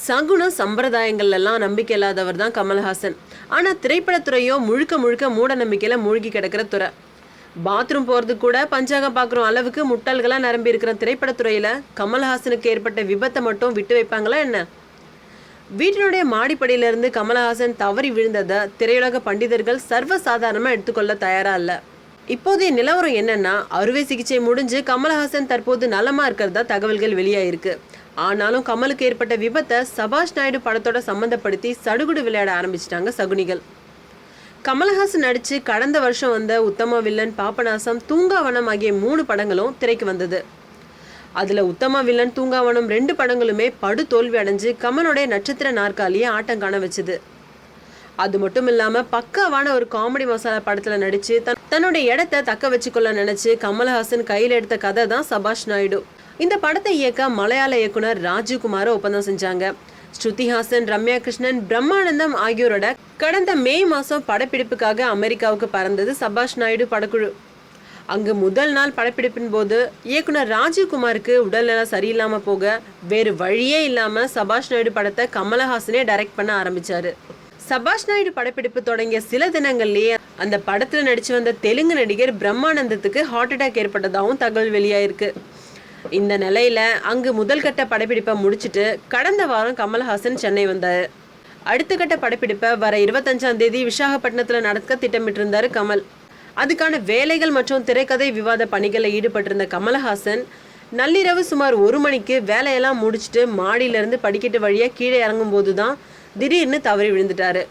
சகுன சம்பிரதாயங்கள் எல்லாம் நம்பிக்கை இல்லாதவர் தான் கமல்ஹாசன். ஆனால் திரைப்படத்துறையோ முழுக்க முழுக்க மூட நம்பிக்கையில் மூழ்கி கிடக்கிற துறை. பாத்ரூம் போகிறதுக்கு கூட பஞ்சாங்கம் பார்க்குற அளவுக்கு முட்டாள்களாக நிரம்பி இருக்கிற திரைப்படத்துறையில் கமல்ஹாசனுக்கு ஏற்பட்ட விபத்தை மட்டும் விட்டு வைப்பாங்களா என்ன? வீட்டினுடைய மாடிப்படியிலிருந்து கமல்ஹாசன் தவறி விழுந்ததை திரையுலக பண்டிதர்கள் சர்வசாதாரணமாக எடுத்துக்கொள்ள தயாராக இல்லை. இப்போதைய நிலவரம் என்னன்னா, அறுவை சிகிச்சை முடிஞ்சு கமல்ஹாசன் தற்போது நலமாக இருக்கிறதா தகவல்கள் வெளியாயிருக்கு. ஆனாலும் கமலுக்கு ஏற்பட்ட விபத்தை சபாஷ் நாயுடு படத்தோட சம்மந்தப்படுத்தி சடுகுடு விளையாட ஆரம்பிச்சிட்டாங்க சகுனிகள். கமல்ஹாசன் நடித்து கடந்த வருஷம் வந்த உத்தம வில்லன், பாபநாசம், தூங்காவனம் ஆகிய 3 படங்களும் திரைக்கு வந்தது. அதில் உத்தம வில்லன், தூங்காவனம் 2 படங்களுமே படு தோல்வி அடைஞ்சு கமலுடைய நட்சத்திர நாற்காலியை ஆட்டம் காண வச்சுது. அது மட்டும் இல்லாமல் பக்காவான ஒரு காமெடி மசாலா படத்தில் நடித்து தன்னுடைய இடத்தை தக்க வச்சுக்கொள்ள நினச்சி கமல்ஹாசன் கையில் எடுத்த கதை தான் சபாஷ் நாயுடு. இந்த படத்தை இயக்க மலையாள இயக்குனர் ராஜீவ்குமாரை ஒப்பந்தம் செஞ்சாங்க. ஸ்ருதிஹாசன், ரம்யா கிருஷ்ணன், பிரம்மானந்தம் ஆகியோரோட கடந்த மே மாதம் படப்பிடிப்புக்காக அமெரிக்காவுக்கு பறந்தது சபாஷ் நாயுடு படக்குழு. அங்கு முதல் நாள் படப்பிடிப்பின் போது இயக்குனர் ராஜீவ்குமாருக்கு உடல்நலம் சரியில்லாமல் போக வேறு வழியே இல்லாமல் சபாஷ் நாயுடு படத்தை கமல்ஹாசனே டைரக்ட் பண்ண ஆரம்பிச்சாரு. சபாஷ் நாயுடு படப்பிடிப்பு தொடங்கிய சில தினங்கள்லேயே அந்த படத்தில் நடித்து வந்த தெலுங்கு நடிகர் பிரம்மானந்தத்துக்கு ஹார்ட் அட்டாக் ஏற்பட்டதாகவும் தகவல் வெளியாயிருக்கு. இந்த நிலையில அங்கு முதல் கட்ட படப்பிடிப்பை முடிச்சுட்டு கடந்த வாரம் கமல்ஹாசன் சென்னை வந்தார். அடுத்த கட்ட படப்பிடிப்பை வர 25ஆம் தேதி விசாகப்பட்டினத்தில் நடக்க திட்டமிட்டிருந்தார் கமல். அதுக்கான வேலைகள் மற்றும் திரைக்கதை விவாத பணிகளில் ஈடுபட்டிருந்த கமல்ஹாசன் நள்ளிரவு சுமார் 1 மணிக்கு வேலையெல்லாம் முடிச்சுட்டு மாடியிலிருந்து படிக்கட்டு வழியாக கீழே இறங்கும் போது தான் திடீர்னு தவறி விழுந்துட்டாரு.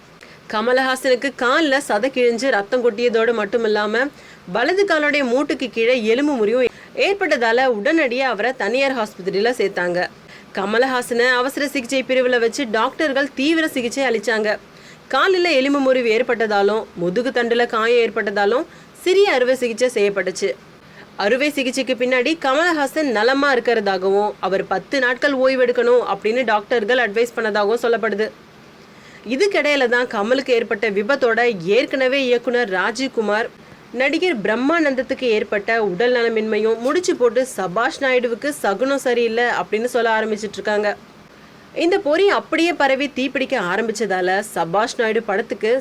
கமல்ஹாசனுக்கு காலில் சதை கிழிஞ்சு ரத்தம் கொட்டியதோடு மட்டும் இல்லாமல் வலது காலுடைய மூட்டுக்கு கீழே எலும்பு முறிவும் ஏற்பட்டதால உடனடியாக அவரை தனியார் ஆஸ்பத்திரியில் சேர்த்தாங்க. கமல்ஹாசனை அவசர சிகிச்சை பிரிவில் வச்சு டாக்டர்கள் தீவிர சிகிச்சை அளித்தாங்க. காலில் எலும்பு முறிவு ஏற்பட்டதாலும் முதுகு தண்டில் காயம் ஏற்பட்டதாலும் சிறிய அறுவை சிகிச்சை செய்யப்பட்டுச்சு. அறுவை சிகிச்சைக்கு பின்னாடி கமல்ஹாசன் நலமாக இருக்கிறதாகவும் அவர் 10 நாட்கள் ஓய்வெடுக்கணும் அப்படின்னு டாக்டர்கள் அட்வைஸ் பண்ணதாகவும் சொல்லப்படுது. இதுக்கிடையில தான் கமலுக்கு ஏற்பட்ட விபத்தோட ஏற்கனவே இயக்குனர் ராஜீவ்குமார் நடிகர் பிரம்மானந்தத்துக்கு ஏற்பட்ட உடல் நலமின்மையும் முடிச்சு போட்டு சபாஷ் நாயுடுவுக்கு சகுனம் சரியில்லை அப்படின்னு சொல்ல ஆரம்பிச்சிட்டு இருக்காங்க. இந்த பொறி அப்படியே பரவி தீப்பிடிக்க ஆரம்பிச்சதால சபாஷ் நாயுடு படத்துக்கு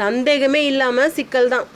சந்தேகமே இல்லாம சிக்கல் தான்.